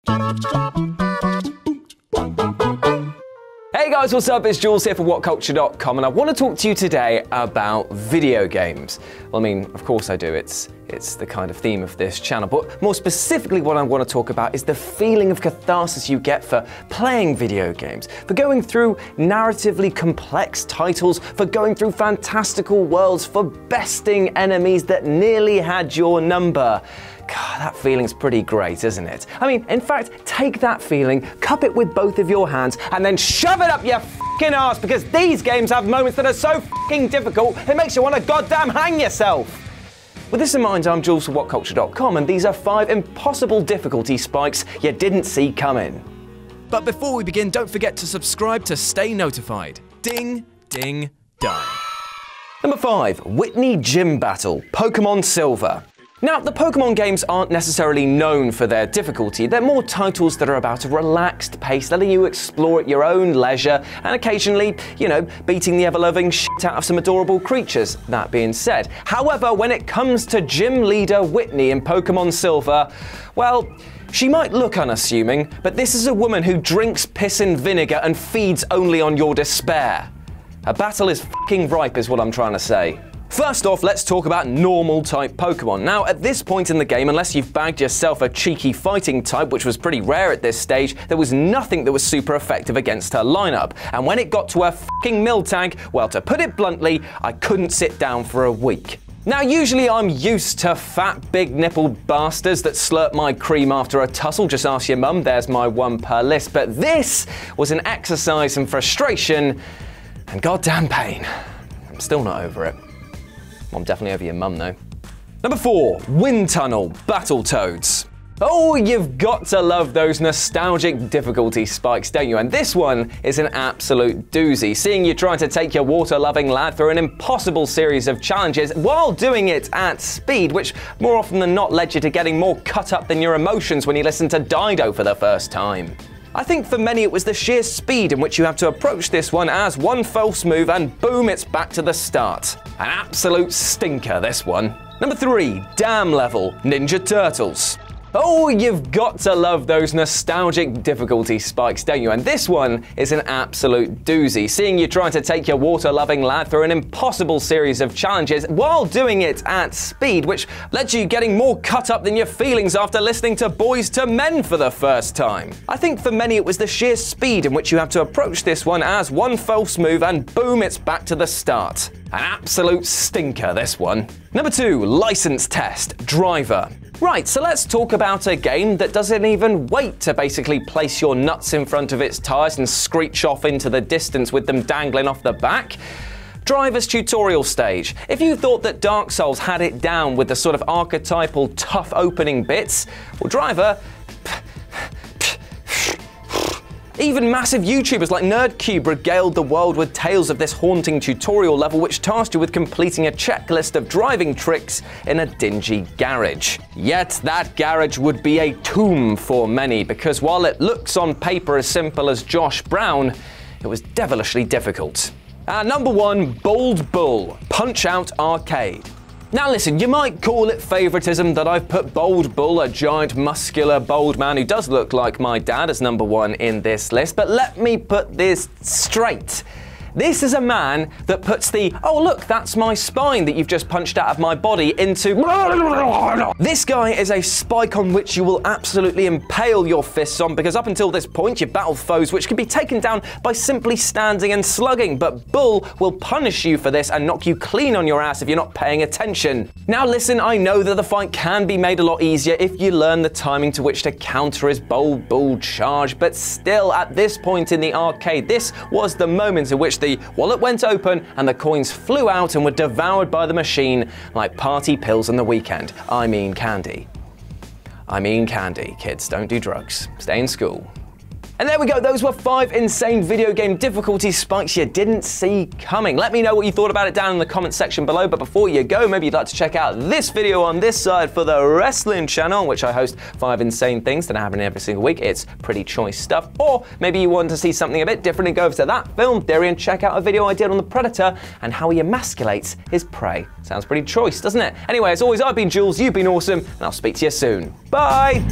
Hey guys, what's up? It's Jules here for WhatCulture.com, and I want to talk to you today about video games. Well, I mean, of course I do. It's the kind of theme of this channel, but more specifically what I want to talk about is the feeling of catharsis you get for playing video games, for going through narratively complex titles, for going through fantastical worlds, for besting enemies that nearly had your number. God, that feeling's pretty great, isn't it? I mean, in fact, take that feeling, cup it with both of your hands, and then shove it up your f***ing arse, because these games have moments that are so f***ing difficult, it makes you want to goddamn hang yourself. With this in mind, I'm Jules for WhatCulture.com, and these are 5 impossible difficulty spikes you didn't see coming. But before we begin, don't forget to subscribe to stay notified. Ding, ding, done. Number 5, Whitney Gym Battle, Pokemon Silver. Now, the Pokemon games aren't necessarily known for their difficulty. They're more titles that are about a relaxed pace, letting you explore at your own leisure, and occasionally, beating the ever-loving shit out of some adorable creatures, that being said. However, when it comes to gym leader Whitney in Pokemon Silver, well, she might look unassuming, but this is a woman who drinks piss and vinegar and feeds only on your despair. Her battle is f***ing ripe is what I'm trying to say. First off, let's talk about normal type Pokemon. Now, at this point in the game, unless you've bagged yourself a cheeky fighting type, which was pretty rare at this stage, there was nothing that was super effective against her lineup. And when it got to her f***ing Miltank, well, to put it bluntly, I couldn't sit down for a week. Now, usually I'm used to fat, big-nippled bastards that slurp my cream after a tussle. Just ask your mum, there's my one per list. But this was an exercise in frustration and goddamn pain. I'm still not over it. I'm definitely over your mum, though. Number 4, Wind Tunnel, Battletoads. Oh, you've got to love those nostalgic difficulty spikes, don't you? And this one is an absolute doozy, seeing you trying to take your water-loving lad through an impossible series of challenges while doing it at speed, which more often than not led you to getting more cut up than your emotions when you listened to Dido for the first time. I think for many it was the sheer speed in which you have to approach this one, as one false move and boom, it's back to the start. An absolute stinker, this one. Number 3, Dam Level, Ninja Turtles. Oh, you've got to love those nostalgic difficulty spikes, don't you? And this one is an absolute doozy, seeing you trying to take your water-loving lad through an impossible series of challenges while doing it at speed, which led you getting more cut up than your feelings after listening to Boys to Men for the first time. I think for many it was the sheer speed in which you have to approach this one, as one false move and boom, it's back to the start. An absolute stinker, this one. Number 2, License Test, Driver. Right, so let's talk about a game that doesn't even wait to basically place your nuts in front of its tyres and screech off into the distance with them dangling off the back. Driver's tutorial stage. If you thought that Dark Souls had it down with the sort of archetypal tough opening bits, well, Driver... Even massive YouTubers like NerdCube regaled the world with tales of this haunting tutorial level, which tasked you with completing a checklist of driving tricks in a dingy garage. Yet that garage would be a tomb for many, because while it looks on paper as simple as Josh Brown, it was devilishly difficult. Number 1, Bold Bull, Punchout Arcade. Now listen, you might call it favoritism that I've put Bold Bull, a giant, muscular, bold man who does look like my dad, as number 1 in this list, but let me put this straight. This is a man that puts the, oh look, that's my spine that you've just punched out of my body into... This guy is a spike on which you will absolutely impale your fists on, because up until this point you've battled foes which can be taken down by simply standing and slugging, but Bull will punish you for this and knock you clean on your ass if you're not paying attention. Now listen, I know that the fight can be made a lot easier if you learn the timing to which to counter his Bold Bull charge, but still, at this point in the arcade, this was the moment in which the wallet went open and the coins flew out and were devoured by the machine like party pills on the weekend. I mean candy. I mean candy. Kids, don't do drugs. Stay in school. And there we go, those were 5 insane video game difficulty spikes you didn't see coming. Let me know what you thought about it down in the comment section below, but before you go, maybe you'd like to check out this video on this side for the wrestling channel, in which I host 5 insane things that happen every single week. It's pretty choice stuff. Or maybe you want to see something a bit different and go over to that film theory and check out a video I did on the Predator and how he emasculates his prey. Sounds pretty choice, doesn't it? Anyway, as always, I've been Jules, you've been awesome, and I'll speak to you soon. Bye!